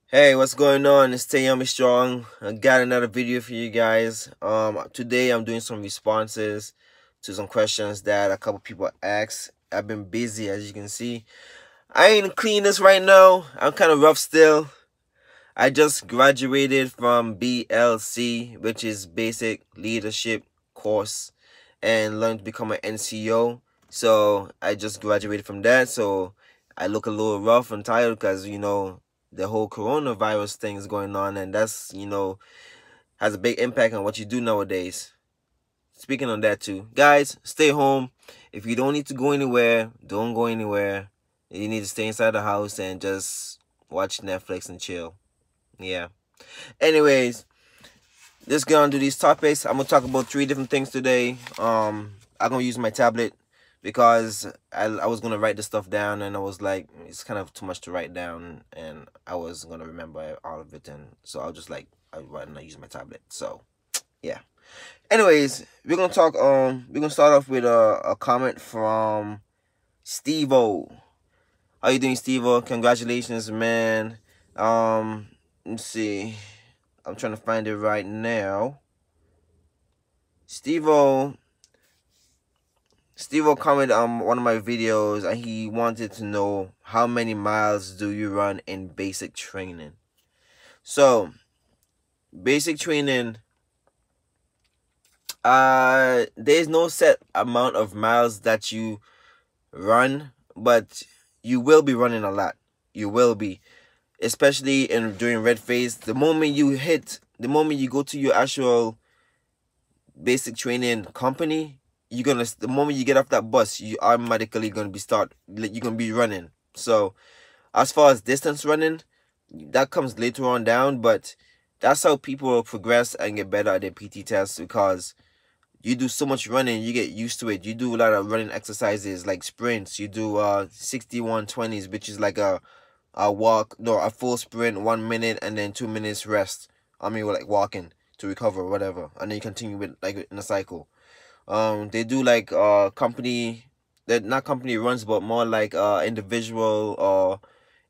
Hey, what's going on? It's Yummy Strong. I got another video for you guys. Today I'm doing some responses to some questions that a couple people asked. I've been busy, as you can see. I ain't clean this right now. I'm kind of rough still. I just graduated from BLC, which is Basic Leadership Course, and learned to become an NCO. So I just graduated from that. So I look a little rough and tired because the whole coronavirus thing is going on, and that's has a big impact on what you do nowadays. Speaking on that too, guys, stay home. If you don't need to go anywhere, don't go anywhere. You need to stay inside the house and just watch Netflix and chill. Yeah. Anyways, let's get on to these topics. I'm gonna talk about 3 different things today. I'm gonna use my tablet because I was gonna write the stuff down, and I was like, it's kind of too much to write down, and I was gonna remember all of it, and so I'd rather not use my tablet. So yeah. Anyways, we're gonna talk. We're gonna start off with a comment from Steve-O. How you doing, Steve-O? Congratulations, man. Let's see. I'm trying to find it right now. Steve-O commented on one of my videos, and he wanted to know how many miles do you run in basic training. So, basic training, there's no set amount of miles that you run, but you will be running a lot. You will be, especially during red phase. The moment you go to your actual basic training company, the moment you get off that bus, you automatically you're gonna be running. So as far as distance running, that comes later on down, but that's how people progress and get better at their PT tests, because you do so much running, you get used to it. You do a lot of running exercises like sprints. You do 61-20s, which is like a full sprint, 1 minute, and then 2 minutes rest. I mean, like walking to recover or whatever, and then you continue with like in a cycle. They do like company, that not company runs, but more like individual or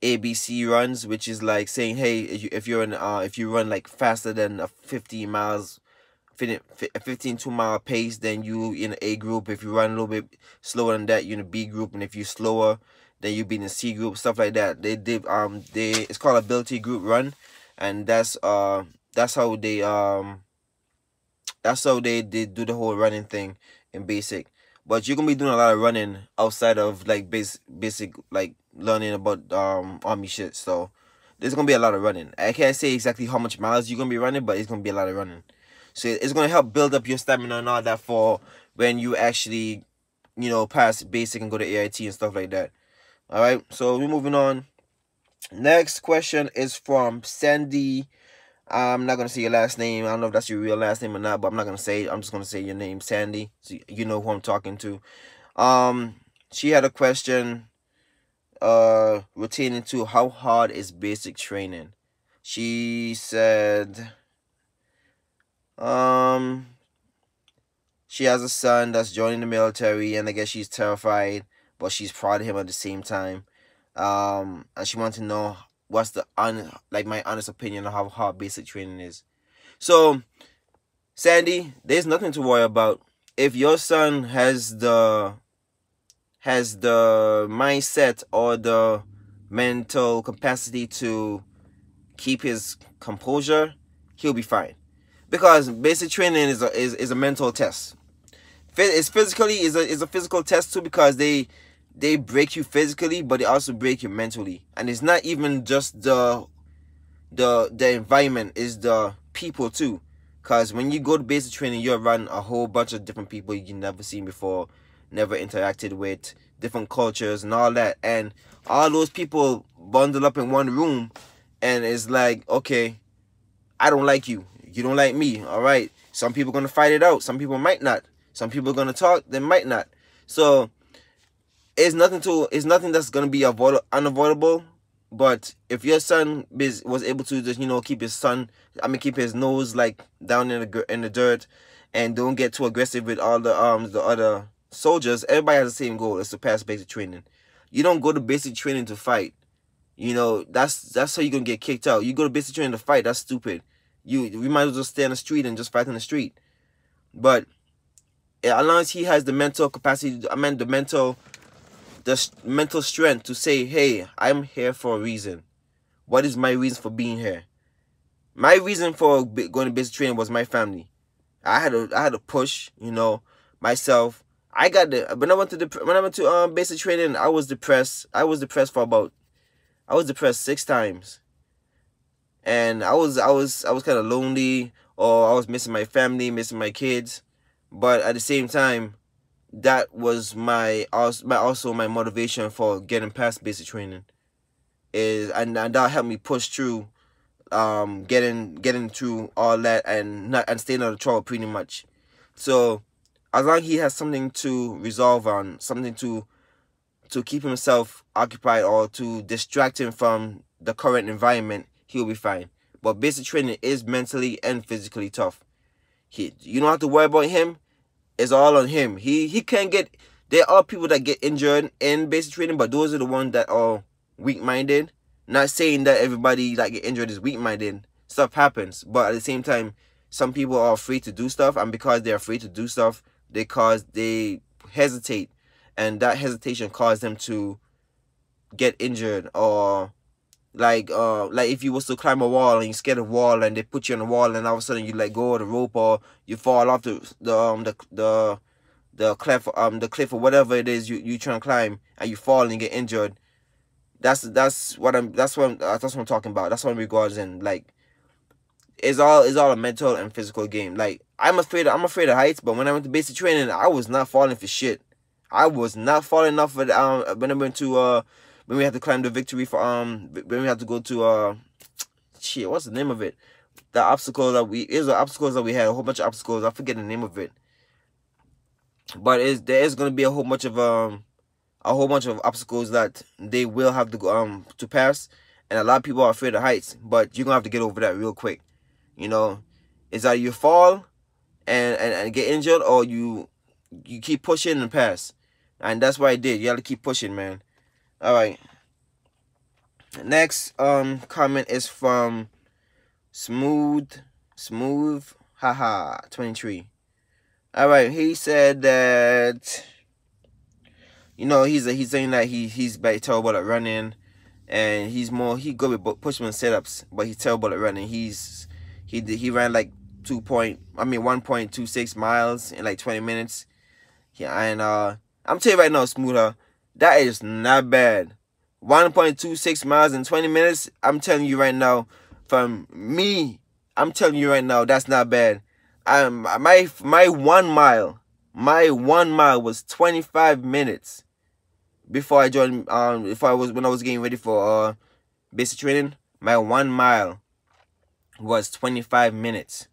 ABC runs, which is like saying, hey, if you run like faster than a 15 miles, a 15 2-mile pace, then you in A group. If you run a little bit slower than that, you're in a B group, and if you're slower, then you be in a C group, stuff like that. It's called ability group run, and that's how they do the whole running thing in basic. But you're gonna be doing a lot of running outside of like basic like learning about army shit. So there's gonna be a lot of running. I can't say exactly how much miles you're gonna be running, but it's gonna be a lot of running. So it's gonna help build up your stamina and all that for when you actually, pass basic and go to AIT and stuff like that. Alright, so we're moving on. Next question is from Sandy. I'm not gonna say your last name. I don't know if that's your real last name or not, but I'm not gonna say it. I'm just gonna say your name, Sandy, so you know who I'm talking to. She had a question pertaining to how hard is basic training. She said she has a son that's joining the military, and I guess she's terrified, but she's proud of him at the same time. And she wants to know what's my honest opinion on how hard basic training is. So, Sandy, there's nothing to worry about. If your son has the mindset or the mental capacity to keep his composure, he'll be fine. Because basic training is a mental test. It's a physical test too, because they break you physically, but they also break you mentally. And it's not even just the environment, is the people too. Because when you go to basic training, you're around a whole bunch of different people you never seen before, never interacted with, different cultures and all that. And all those people bundle up in one room, and it's like, okay, I don't like you, you don't like me. All right, some people are going to fight it out, some people might not. Some people are going to talk, they might not. So it's nothing that's going to be unavoidable. But if your son was able to just, keep his nose like down in the dirt, and don't get too aggressive with all the other soldiers. Everybody has the same goal, is to pass basic training. You don't go to basic training to fight. You know, that's how you're gonna get kicked out. You go to basic training to fight, that's stupid. We might as well stay on the street and just fight on the street. But as long as he has the mental capacity, I mean the mental strength to say, hey, I'm here for a reason. What is my reason for being here? My reason for going to basic training was my family. I had to push, you know, myself. When I went to basic training, I was depressed. I was depressed 6 times. And I was kind of lonely, or I was missing my family, missing my kids. But at the same time, that was my motivation for getting past basic training. And that helped me push through getting through all that and staying out of trouble pretty much. So as long as he has something to resolve on, something to keep himself occupied or to distract him from the current environment, he'll be fine. But basic training is mentally and physically tough. You don't have to worry about him. It's all on him. He can't get. There are people that get injured in basic training, but those are the ones that are weak-minded. Not saying that everybody that get injured is weak-minded. Stuff happens, but at the same time, some people are afraid to do stuff, and because they're afraid to do stuff, they hesitate, and that hesitation causes them to get injured. Or like if you was to climb a wall and you scared of wall and they put you on the wall and all of a sudden you let go of the rope, or you fall off the cliff or whatever it is you trying to climb, and you fall and you get injured. That's what I'm talking about. That's what I'm regards in. Like, it's all a mental and physical game. Like, I'm afraid of heights, but when I went to basic training, I was not falling for shit. I was not falling off of when I went to when we had to climb the victory for when we had to go to shit, what's the name of it? The obstacles that we had, a whole bunch of obstacles. I forget the name of it. But there is gonna be a whole bunch of obstacles that they will have to pass, and a lot of people are afraid of heights, but you're gonna have to get over that real quick. You know, it's either you fall and get injured, or you keep pushing and pass. And that's what I did. You have to keep pushing, man. All right. Next comment is from smooth haha 23. All right, he said that, you know, he's saying that he's very terrible at running, and he good with push-ups and sit-ups, but he's terrible at running. He ran like 1.26 miles in like 20 minutes. Yeah, and I'm telling you right now, Smoother, that is not bad. 1.26 miles in 20 minutes. I'm telling you right now, from me, I'm telling you right now, that's not bad. My 1 mile was 25 minutes before I joined. When I was getting ready for basic training, my 1 mile was 25 minutes,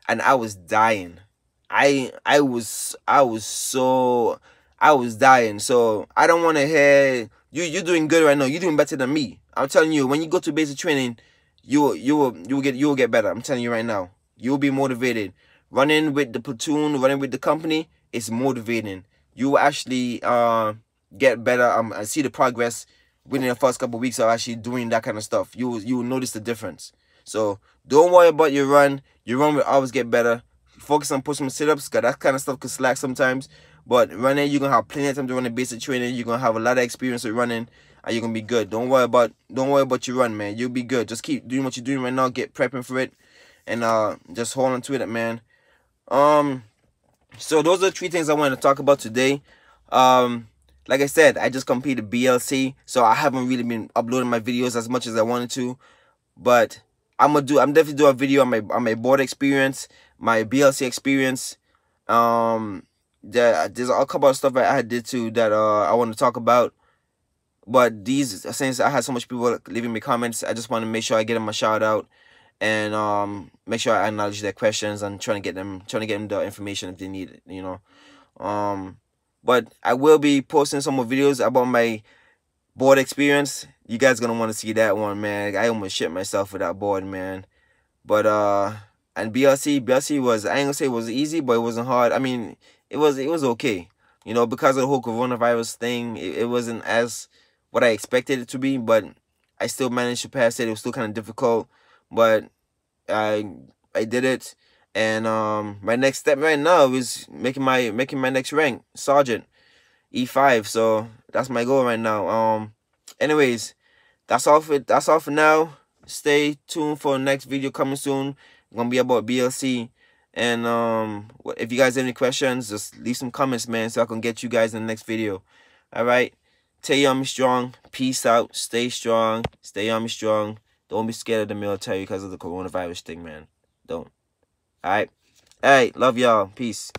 and I was dying. I was dying. So I don't want to hear you're doing good right now. You're doing better than me. I'm telling you, when you go to basic training, you will get better. I'm telling you right now. You'll be motivated. Running with the platoon, running with the company, it's motivating. You will actually get better. I see the progress within the first couple of weeks of actually doing that kind of stuff. You will notice the difference. So don't worry about your run. Your run will always get better. Focus on pushing sit-ups, because that kind of stuff could slack sometimes. But running, you're gonna have plenty of time to run the basic training. You're gonna have a lot of experience with running, and you're gonna be good. Don't worry about your run, man. You'll be good. Just keep doing what you're doing right now. Get prepping for it, and just hold on to it, man. So those are 3 things I wanted to talk about today. Like I said, I just completed BLC, so I haven't really been uploading my videos as much as I wanted to. But I'm definitely do a video on my board experience, my BLC experience. There's a couple of stuff that I did too that I want to talk about. But since I had so much people leaving me comments, I just want to make sure I get them a shout out, and make sure I acknowledge their questions and trying to get them the information if they need it, you know. But I will be posting some more videos about my board experience. You guys gonna want to see that one, man. I almost shit myself with that board, man. But and BLC was, I ain't gonna say it was easy, but it wasn't hard. I mean, it was okay, you know, because of the whole coronavirus thing. It wasn't as what I expected it to be, but I still managed to pass it. It was still kind of difficult, but I did it. And my next step right now is making my next rank, sergeant, E5. So that's my goal right now. Anyways, that's all for now. Stay tuned for the next video coming soon. It's gonna be about BLC. And if you guys have any questions, just leave some comments, man, so I can get you guys in the next video. All right. Stay Army strong. Peace out. Stay strong. Stay Army strong. Don't be scared of the military because of the coronavirus thing, man. Don't. All right. Hey, love y'all. Peace.